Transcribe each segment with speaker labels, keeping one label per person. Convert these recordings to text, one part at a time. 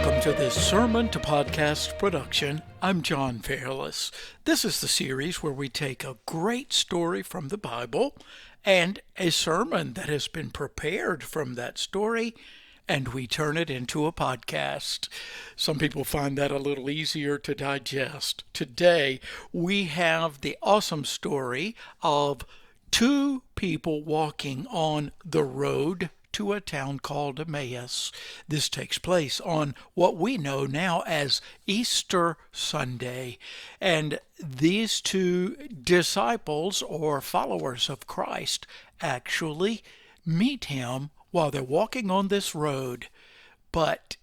Speaker 1: Welcome to this Sermon to Podcast production. I'm John Fairless. This is the series where we take a great story from the Bible and a sermon that has been prepared from that story, and we turn it into a podcast. Some people find that a little easier to digest. Today, we have the awesome story of two people walking on the road to a town called Emmaus. This takes place on what we know now as Easter Sunday. And these two disciples or followers of Christ actually meet him while they're walking on this road. But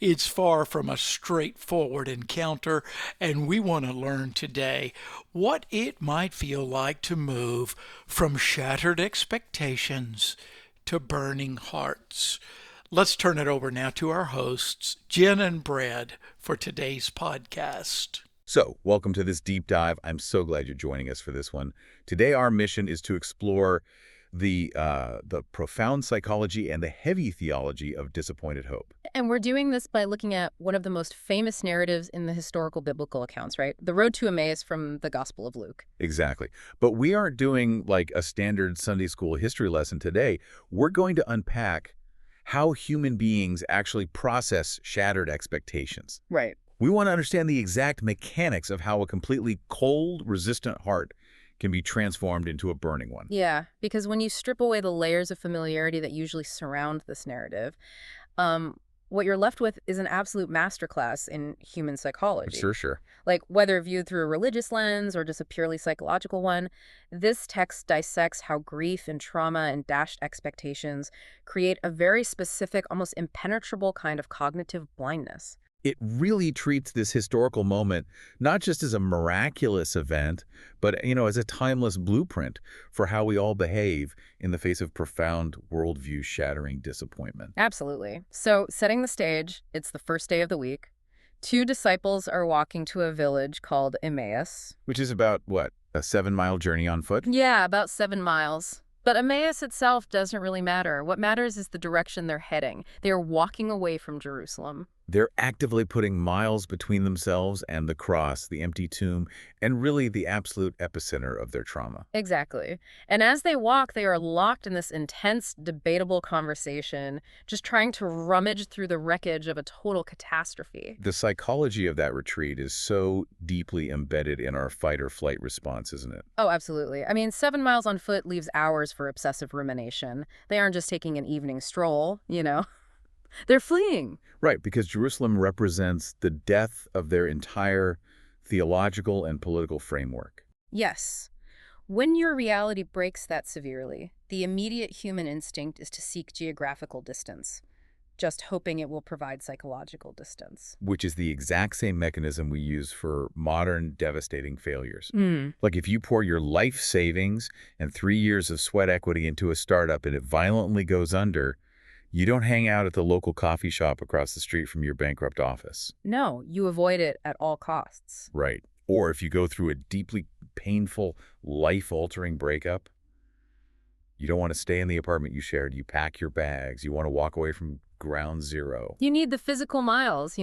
Speaker 1: it's far from a straightforward encounter, and we want to learn today what it might feel like to move from shattered expectations to burning hearts. Let's turn it over now to our hosts, Jen and Brad, for today's podcast.
Speaker 2: So, welcome to this deep dive. I'm so glad you're joining us for this one. Today, our mission is to explore the profound psychology and the heavy theology of disappointed hope.
Speaker 3: And we're doing this by looking at one of the most famous narratives in the historical biblical accounts, right? The road to Emmaus from the Gospel of Luke.
Speaker 2: Exactly. But we aren't doing like a standard Sunday school history lesson today. We're going to unpack how human beings actually process shattered expectations.
Speaker 3: Right.
Speaker 2: We want to understand the exact mechanics of how a completely cold, resistant heart can be transformed into a burning one.
Speaker 3: Yeah, because when you strip away the layers of familiarity that usually surround this narrative, what you're left with is an absolute masterclass in human psychology.
Speaker 2: Sure.
Speaker 3: Like, whether viewed through a religious lens or just a purely psychological one, this text dissects how grief and trauma and dashed expectations create a very specific, almost impenetrable kind of cognitive blindness.
Speaker 2: It really treats this historical moment not just as a miraculous event, but, as a timeless blueprint for how we all behave in the face of profound worldview-shattering disappointment.
Speaker 3: Absolutely. So, setting the stage, it's the first day of the week. Two disciples are walking to a village called Emmaus.
Speaker 2: Which is about, what, a 7-mile journey on foot?
Speaker 3: Yeah, about 7 miles. But Emmaus itself doesn't really matter. What matters is the direction they're heading. They are walking away from Jerusalem.
Speaker 2: They're actively putting miles between themselves and the cross, the empty tomb, and really the absolute epicenter of their trauma.
Speaker 3: Exactly. And as they walk, they are locked in this intense, debatable conversation, just trying to rummage through the wreckage of a total catastrophe.
Speaker 2: The psychology of that retreat is so deeply embedded in our fight-or-flight response, isn't it?
Speaker 3: Oh, absolutely. I mean, 7 miles on foot leaves hours for obsessive rumination. They aren't just taking an evening stroll, They're fleeing.
Speaker 2: Right, because Jerusalem represents the death of their entire theological and political framework.
Speaker 3: Yes. When your reality breaks that severely, the immediate human instinct is to seek geographical distance, just hoping it will provide psychological distance.
Speaker 2: Which is the exact same mechanism we use for modern devastating failures. Like if you pour your life savings and 3 years of sweat equity into a startup and it violently goes under, you don't hang out at the local coffee shop across the street from your bankrupt office.
Speaker 3: No, you avoid it at all costs.
Speaker 2: Right. Or if you go through a deeply painful, life-altering breakup, you don't want to stay in the apartment you shared. You pack your bags. You want to walk away from ground zero.
Speaker 3: You need the physical miles,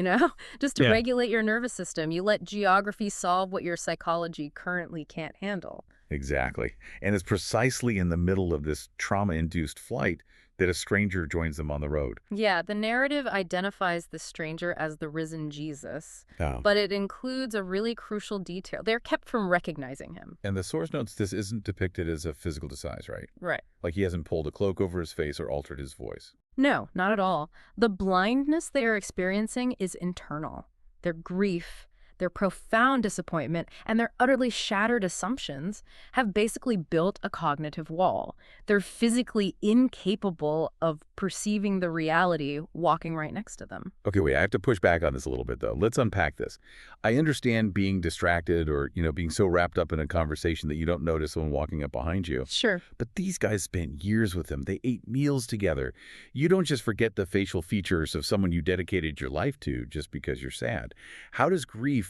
Speaker 3: just to regulate your nervous system. You let geography solve what your psychology currently can't handle.
Speaker 2: Exactly. And it's precisely in the middle of this trauma-induced flight that a stranger joins them on the road.
Speaker 3: Yeah, the narrative identifies the stranger as the risen Jesus,
Speaker 2: Oh.
Speaker 3: but it includes a really crucial detail. They're kept from recognizing him.
Speaker 2: And the source notes this isn't depicted as a physical disguise, right?
Speaker 3: Right.
Speaker 2: Like he hasn't pulled a cloak over his face or altered his voice.
Speaker 3: No, not at all. The blindness they are experiencing is internal. Their grief, their profound disappointment, and their utterly shattered assumptions have basically built a cognitive wall. They're physically incapable of perceiving the reality walking right next to them.
Speaker 2: Okay, wait, I have to push back on this a little bit, though. Let's unpack this. I understand being distracted or, being so wrapped up in a conversation that you don't notice someone walking up behind you.
Speaker 3: Sure.
Speaker 2: But these guys spent years with him. They ate meals together. You don't just forget the facial features of someone you dedicated your life to just because you're sad. How does grief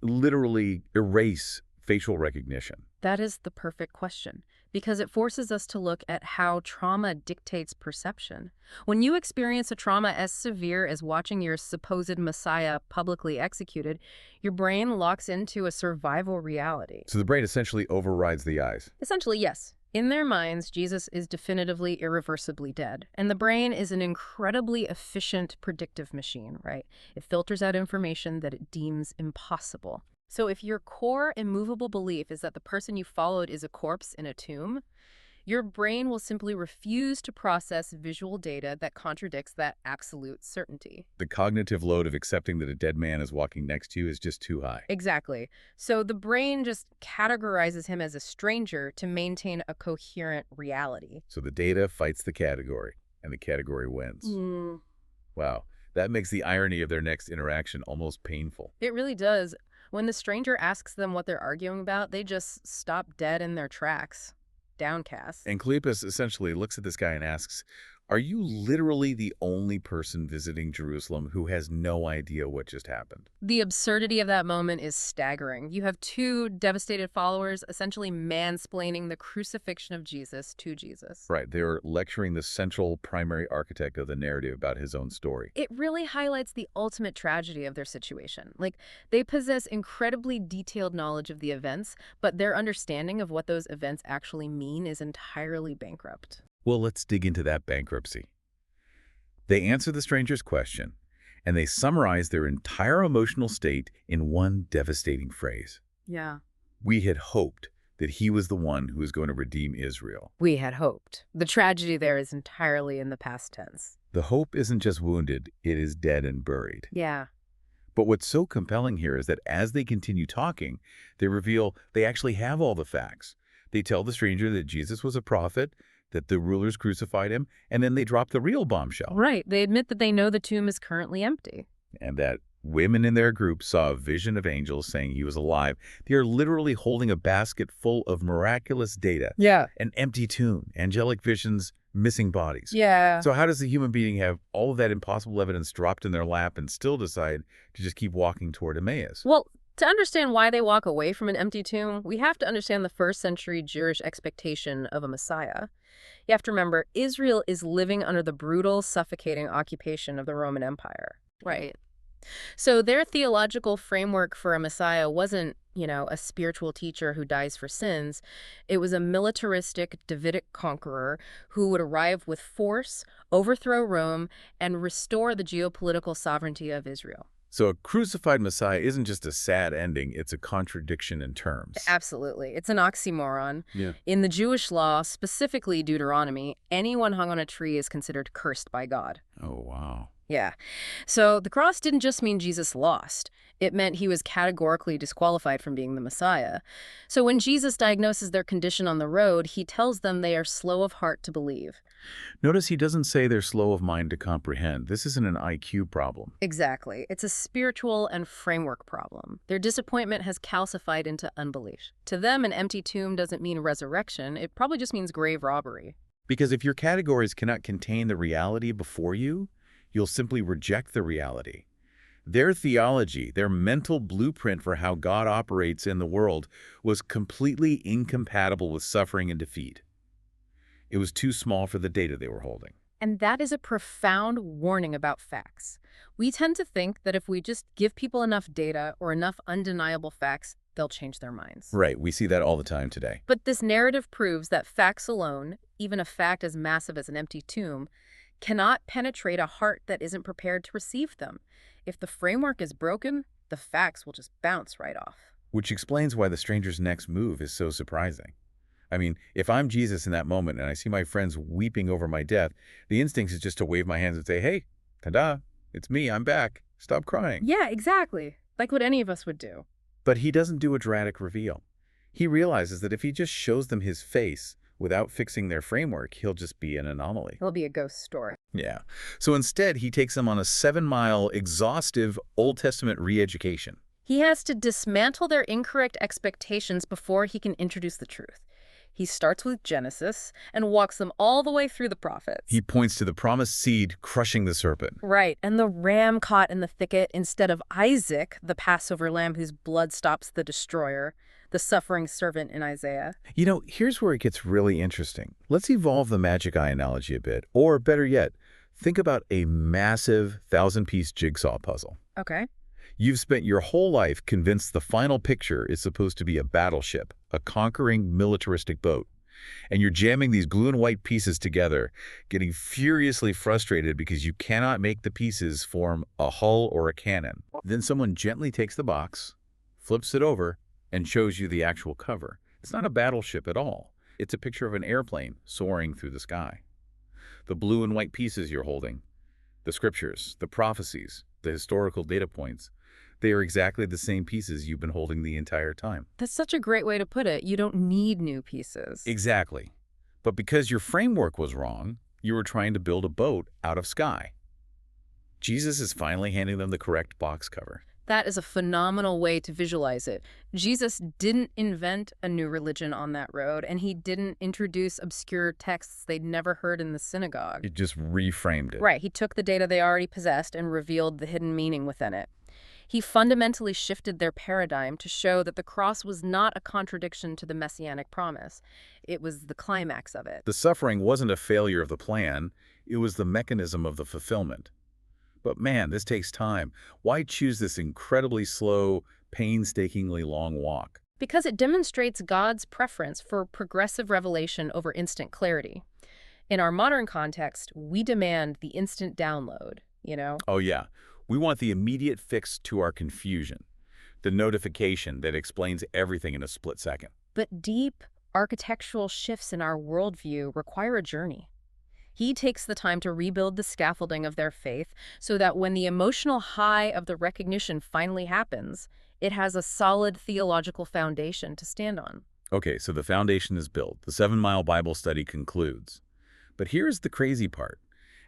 Speaker 2: literally erase facial recognition?
Speaker 3: That is the perfect question, because it forces us to look at how trauma dictates perception. When you experience a trauma as severe as watching your supposed Messiah publicly executed, your brain locks into a survival reality.
Speaker 2: So the brain essentially overrides the eyes.
Speaker 3: Essentially, yes. In their minds, Jesus is definitively irreversibly dead, and the brain is an incredibly efficient predictive machine, right? It filters out information that it deems impossible. So if your core immovable belief is that the person you followed is a corpse in a tomb, your brain will simply refuse to process visual data that contradicts that absolute certainty.
Speaker 2: The cognitive load of accepting that a dead man is walking next to you is just too high.
Speaker 3: Exactly. So the brain just categorizes him as a stranger to maintain a coherent reality.
Speaker 2: So the data fights the category, and the category wins. Wow, that makes the irony of their next interaction almost painful.
Speaker 3: It really does. When the stranger asks them what they're arguing about, they just stop dead in their tracks, downcast.
Speaker 2: And Cleopas essentially looks at this guy and asks, are you literally the only person visiting Jerusalem who has no idea what just happened?
Speaker 3: The absurdity of that moment is staggering. You have two devastated followers essentially mansplaining the crucifixion of Jesus to Jesus.
Speaker 2: Right, they're lecturing the central primary architect of the narrative about his own story.
Speaker 3: It really highlights the ultimate tragedy of their situation. Like, they possess incredibly detailed knowledge of the events, but their understanding of what those events actually mean is entirely bankrupt.
Speaker 2: Well, let's dig into that bankruptcy. They answer the stranger's question, and they summarize their entire emotional state in one devastating phrase.
Speaker 3: Yeah.
Speaker 2: We had hoped that he was the one who was going to redeem Israel.
Speaker 3: We had hoped. The tragedy there is entirely in the past tense.
Speaker 2: The hope isn't just wounded, it is dead and buried.
Speaker 3: Yeah.
Speaker 2: But what's so compelling here is that as they continue talking, they reveal they actually have all the facts. They tell the stranger that Jesus was a prophet, that the rulers crucified him, and then they drop the real bombshell.
Speaker 3: Right. They admit that they know the tomb is currently empty.
Speaker 2: And that women in their group saw a vision of angels saying he was alive. They are literally holding a basket full of miraculous data.
Speaker 3: Yeah.
Speaker 2: An empty tomb, angelic visions, missing bodies.
Speaker 3: Yeah.
Speaker 2: So how does the human being have all of that impossible evidence dropped in their lap and still decide to just keep walking toward Emmaus?
Speaker 3: Well, to understand why they walk away from an empty tomb, we have to understand the first century Jewish expectation of a Messiah. You have to remember, Israel is living under the brutal, suffocating occupation of the Roman Empire. Right. So their theological framework for a Messiah wasn't, a spiritual teacher who dies for sins. It was a militaristic Davidic conqueror who would arrive with force, overthrow Rome, and restore the geopolitical sovereignty of Israel.
Speaker 2: So a crucified Messiah isn't just a sad ending, it's a contradiction in terms.
Speaker 3: Absolutely. It's an oxymoron.
Speaker 2: Yeah.
Speaker 3: In the Jewish law, specifically Deuteronomy, anyone hung on a tree is considered cursed by God.
Speaker 2: Oh, wow.
Speaker 3: Yeah. So the cross didn't just mean Jesus lost. It meant he was categorically disqualified from being the Messiah. So when Jesus diagnoses their condition on the road, he tells them they are slow of heart to believe.
Speaker 2: Notice he doesn't say they're slow of mind to comprehend. This isn't an IQ problem.
Speaker 3: Exactly. It's a spiritual and framework problem. Their disappointment has calcified into unbelief. To them, an empty tomb doesn't mean resurrection. It probably just means grave robbery.
Speaker 2: Because if your categories cannot contain the reality before you, you'll simply reject the reality. Their theology, their mental blueprint for how God operates in the world, was completely incompatible with suffering and defeat. It was too small for the data they were holding.
Speaker 3: And that is a profound warning about facts. We tend to think that if we just give people enough data or enough undeniable facts, they'll change their minds.
Speaker 2: Right, we see that all the time today.
Speaker 3: But this narrative proves that facts alone, even a fact as massive as an empty tomb, cannot penetrate a heart that isn't prepared to receive them. If the framework is broken, the facts will just bounce right off.
Speaker 2: Which explains why the stranger's next move is so surprising. I mean, if I'm Jesus in that moment and I see my friends weeping over my death, the instinct is just to wave my hands and say, hey, ta-da, it's me, I'm back. Stop crying.
Speaker 3: Yeah, exactly. Like what any of us would do.
Speaker 2: But he doesn't do a dramatic reveal. He realizes that if he just shows them his face without fixing their framework, he'll just be an anomaly.
Speaker 3: He'll be a ghost story.
Speaker 2: Yeah. So instead, he takes them on a 7-mile, exhaustive Old Testament re-education.
Speaker 3: He has to dismantle their incorrect expectations before he can introduce the truth. He starts with Genesis and walks them all the way through the prophets.
Speaker 2: He points to the promised seed crushing the serpent.
Speaker 3: Right, and the ram caught in the thicket instead of Isaac, the Passover lamb whose blood stops the destroyer. the suffering servant in Isaiah.
Speaker 2: You know, here's where it gets really interesting. Let's evolve the magic eye analogy a bit. Or better yet, think about a massive 1,000-piece jigsaw puzzle.
Speaker 3: Okay.
Speaker 2: You've spent your whole life convinced the final picture is supposed to be a battleship, a conquering militaristic boat. And you're jamming these blue and white pieces together, getting furiously frustrated because you cannot make the pieces form a hull or a cannon. Then someone gently takes the box, flips it over, and shows you the actual cover. It's not a battleship at all. It's a picture of an airplane soaring through the sky. The blue and white pieces you're holding, the scriptures, the prophecies, the historical data points, they are exactly the same pieces you've been holding the entire time.
Speaker 3: That's such a great way to put it. You don't need new pieces.
Speaker 2: Exactly. But because your framework was wrong, you were trying to build a boat out of sky. Jesus is finally handing them the correct box cover.
Speaker 3: That is a phenomenal way to visualize it. Jesus didn't invent a new religion on that road, and he didn't introduce obscure texts they'd never heard in the synagogue.
Speaker 2: It just reframed it.
Speaker 3: Right. He took the data they already possessed and revealed the hidden meaning within it. He fundamentally shifted their paradigm to show that the cross was not a contradiction to the messianic promise. It was the climax of it.
Speaker 2: The suffering wasn't a failure of the plan, it was the mechanism of the fulfillment. But man, this takes time. Why choose this incredibly slow, painstakingly long walk?
Speaker 3: Because it demonstrates God's preference for progressive revelation over instant clarity. In our modern context, we demand the instant download,
Speaker 2: Oh yeah. We want the immediate fix to our confusion, the notification that explains everything in a split second.
Speaker 3: But deep architectural shifts in our worldview require a journey. He takes the time to rebuild the scaffolding of their faith so that when the emotional high of the recognition finally happens, it has a solid theological foundation to stand on.
Speaker 2: Okay, so the foundation is built. The 7-mile Bible study concludes. But here's the crazy part.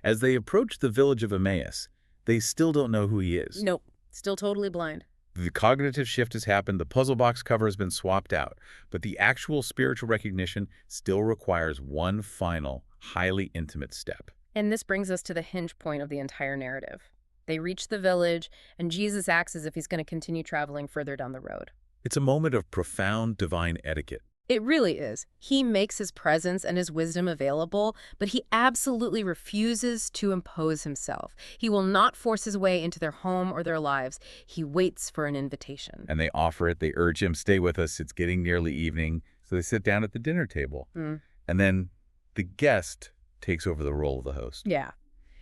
Speaker 2: As they approach the village of Emmaus, they still don't know who he is.
Speaker 3: Nope, still totally blind.
Speaker 2: The cognitive shift has happened, the puzzle box cover has been swapped out, but the actual spiritual recognition still requires one final, highly intimate step.
Speaker 3: And this brings us to the hinge point of the entire narrative. They reach the village, and Jesus acts as if he's going to continue traveling further down the road.
Speaker 2: It's a moment of profound divine etiquette.
Speaker 3: It really is. He makes his presence and his wisdom available, but he absolutely refuses to impose himself. He will not force his way into their home or their lives. He waits for an invitation.
Speaker 2: And they offer it. They urge him, stay with us. It's getting nearly evening. So they sit down at the dinner table. And then the guest takes over the role of the host.
Speaker 3: Yeah.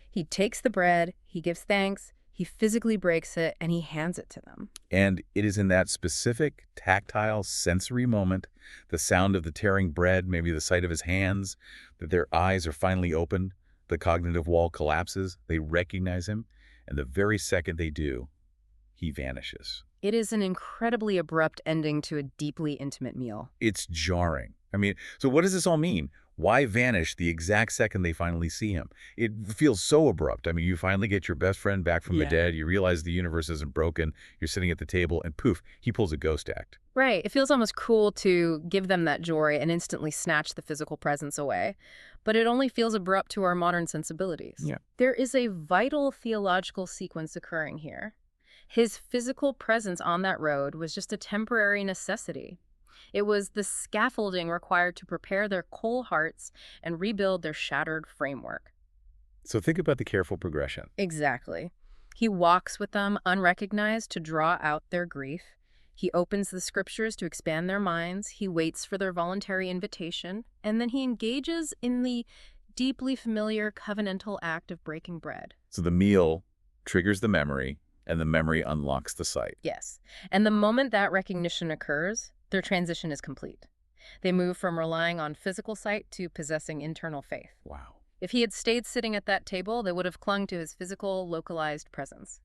Speaker 3: He takes the bread, he gives thanks, he physically breaks it, and he hands it to them.
Speaker 2: And it is in that specific, tactile, sensory moment, the sound of the tearing bread, maybe the sight of his hands, that their eyes are finally opened, the cognitive wall collapses, they recognize him, and the very second they do, he vanishes.
Speaker 3: It is an incredibly abrupt ending to a deeply intimate meal.
Speaker 2: It's jarring. I mean, so what does this all mean? Why vanish the exact second they finally see him? It feels so abrupt. I mean, you finally get your best friend back from the dead. You realize the universe isn't broken. You're sitting at the table, and poof, he pulls a ghost act.
Speaker 3: Right. It feels almost cruel to give them that joy and instantly snatch the physical presence away. But it only feels abrupt to our modern sensibilities.
Speaker 2: Yeah.
Speaker 3: There is a vital theological sequence occurring here. His physical presence on that road was just a temporary necessity. It was the scaffolding required to prepare their cold hearts and rebuild their shattered framework.
Speaker 2: So think about the careful progression.
Speaker 3: Exactly. He walks with them unrecognized to draw out their grief. He opens the scriptures to expand their minds. He waits for their voluntary invitation. And then he engages in the deeply familiar covenantal act of breaking bread.
Speaker 2: So the meal triggers the memory, and the memory unlocks the sight.
Speaker 3: Yes. And the moment that recognition occurs, their transition is complete. They move from relying on physical sight to possessing internal faith.
Speaker 2: Wow.
Speaker 3: If he had stayed sitting at that table, they would have clung to his physical, localized presence.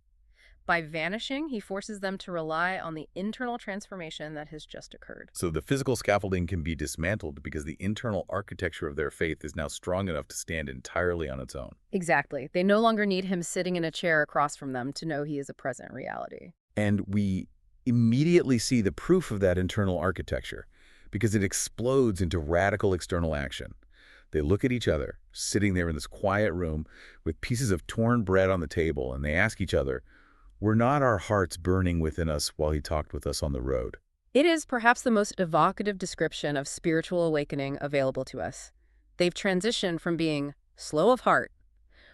Speaker 3: By vanishing, he forces them to rely on the internal transformation that has just occurred.
Speaker 2: So the physical scaffolding can be dismantled because the internal architecture of their faith is now strong enough to stand entirely on its own.
Speaker 3: Exactly. They no longer need him sitting in a chair across from them to know he is a present reality.
Speaker 2: And we immediately see the proof of that internal architecture because it explodes into radical external action. They look at each other, sitting there in this quiet room with pieces of torn bread on the table, and they ask each other, "Were not our hearts burning within us while he talked with us on the road?"
Speaker 3: It is perhaps the most evocative description of spiritual awakening available to us. They've transitioned from being slow of heart,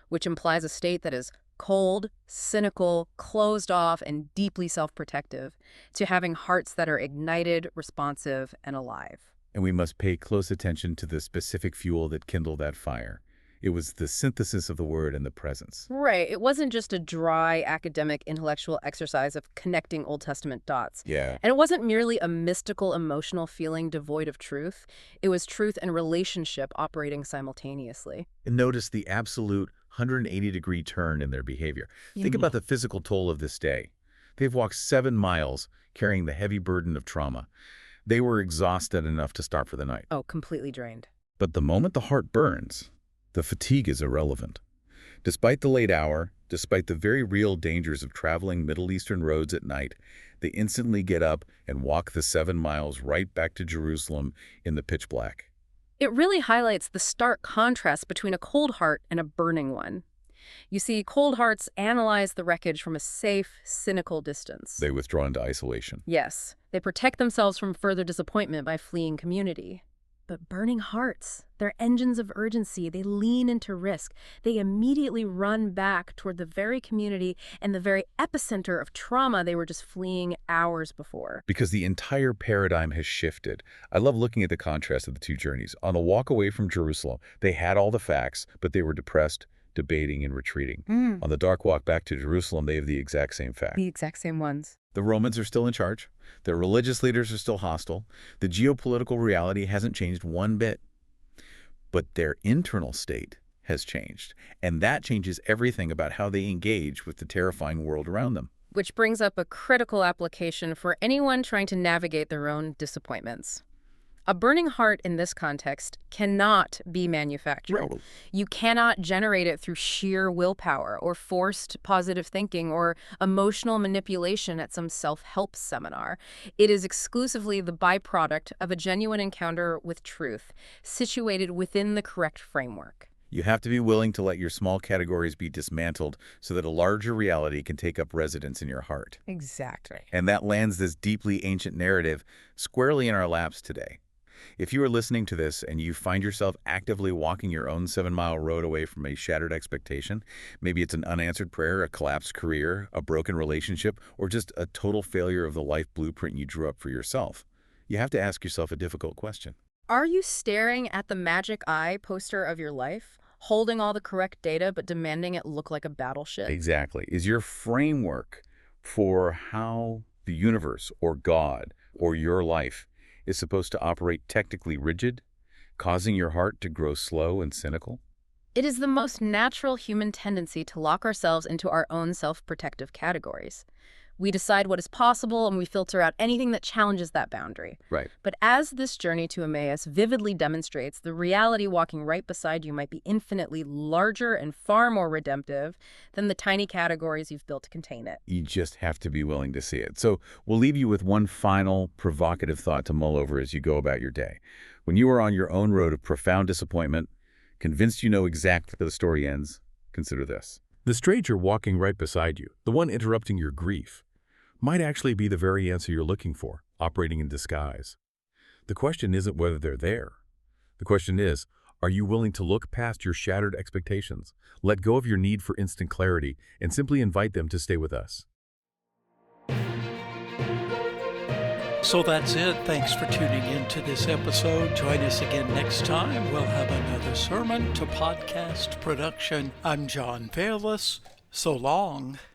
Speaker 3: which implies a state that is cold, cynical, closed off, and deeply self-protective, to having hearts that are ignited, responsive, and alive.
Speaker 2: And we must pay close attention to the specific fuel that kindled that fire. It was the synthesis of the word and the presence.
Speaker 3: Right. It wasn't just a dry, academic, intellectual exercise of connecting Old Testament dots.
Speaker 2: Yeah.
Speaker 3: And it wasn't merely a mystical, emotional feeling devoid of truth. It was truth and relationship operating simultaneously.
Speaker 2: And notice the absolute 180-degree turn in their behavior. Think about the physical toll of this day. They've walked 7 miles carrying the heavy burden of trauma. They were exhausted enough to start for the night.
Speaker 3: Oh, completely drained.
Speaker 2: But the moment the heart burns, the fatigue is irrelevant. Despite the late hour, despite the very real dangers of traveling Middle Eastern roads at night, they instantly get up and walk the 7 miles right back to Jerusalem in the pitch black.
Speaker 3: It really highlights the stark contrast between a cold heart and a burning one. You see, cold hearts analyze the wreckage from a safe, cynical distance.
Speaker 2: They withdraw into isolation.
Speaker 3: Yes, they protect themselves from further disappointment by fleeing community. But burning hearts, they're engines of urgency. They lean into risk. They immediately run back toward the very community and the very epicenter of trauma they were just fleeing hours before.
Speaker 2: Because the entire paradigm has shifted. I love looking at the contrast of the two journeys. On the walk away from Jerusalem, they had all the facts, but they were depressed, debating, and retreating. On the dark walk back to Jerusalem, they have the exact same fact.
Speaker 3: The exact same ones.
Speaker 2: The Romans are still in charge. Their religious leaders are still hostile. The geopolitical reality hasn't changed one bit. But their internal state has changed. And that changes everything about how they engage with the terrifying world around them.
Speaker 3: Which brings up a critical application for anyone trying to navigate their own disappointments. A burning heart in this context cannot be manufactured.
Speaker 2: Right.
Speaker 3: You cannot generate it through sheer willpower or forced positive thinking or emotional manipulation at some self-help seminar. It is exclusively the byproduct of a genuine encounter with truth, situated within the correct framework.
Speaker 2: You have to be willing to let your small categories be dismantled so that a larger reality can take up residence in your heart.
Speaker 3: Exactly.
Speaker 2: And that lands this deeply ancient narrative squarely in our laps today. If you are listening to this and you find yourself actively walking your own 7-mile road away from a shattered expectation, maybe it's an unanswered prayer, a collapsed career, a broken relationship, or just a total failure of the life blueprint you drew up for yourself, you have to ask yourself a difficult question.
Speaker 3: Are you staring at the magic eye poster of your life, holding all the correct data but demanding it look like a battleship?
Speaker 2: Exactly. Is your framework for how the universe or God or your life is supposed to operate technically rigid, causing your heart to grow slow and cynical?
Speaker 3: It is the most natural human tendency to lock ourselves into our own self-protective categories. We decide what is possible and we filter out anything that challenges that boundary.
Speaker 2: Right.
Speaker 3: But as this journey to Emmaus vividly demonstrates, the reality walking right beside you might be infinitely larger and far more redemptive than the tiny categories you've built to contain it.
Speaker 2: You just have to be willing to see it. So we'll leave you with one final provocative thought to mull over as you go about your day. When you are on your own road of profound disappointment, convinced you know exactly how the story ends, consider this. The stranger walking right beside you, the one interrupting your grief, might actually be the very answer you're looking for, operating in disguise. The question isn't whether they're there. The question is, are you willing to look past your shattered expectations, let go of your need for instant clarity, and simply invite them to stay with us?
Speaker 1: So that's it. Thanks for tuning in to this episode. Join us again next time. We'll have another sermon to podcast production. I'm John Fairless. So long.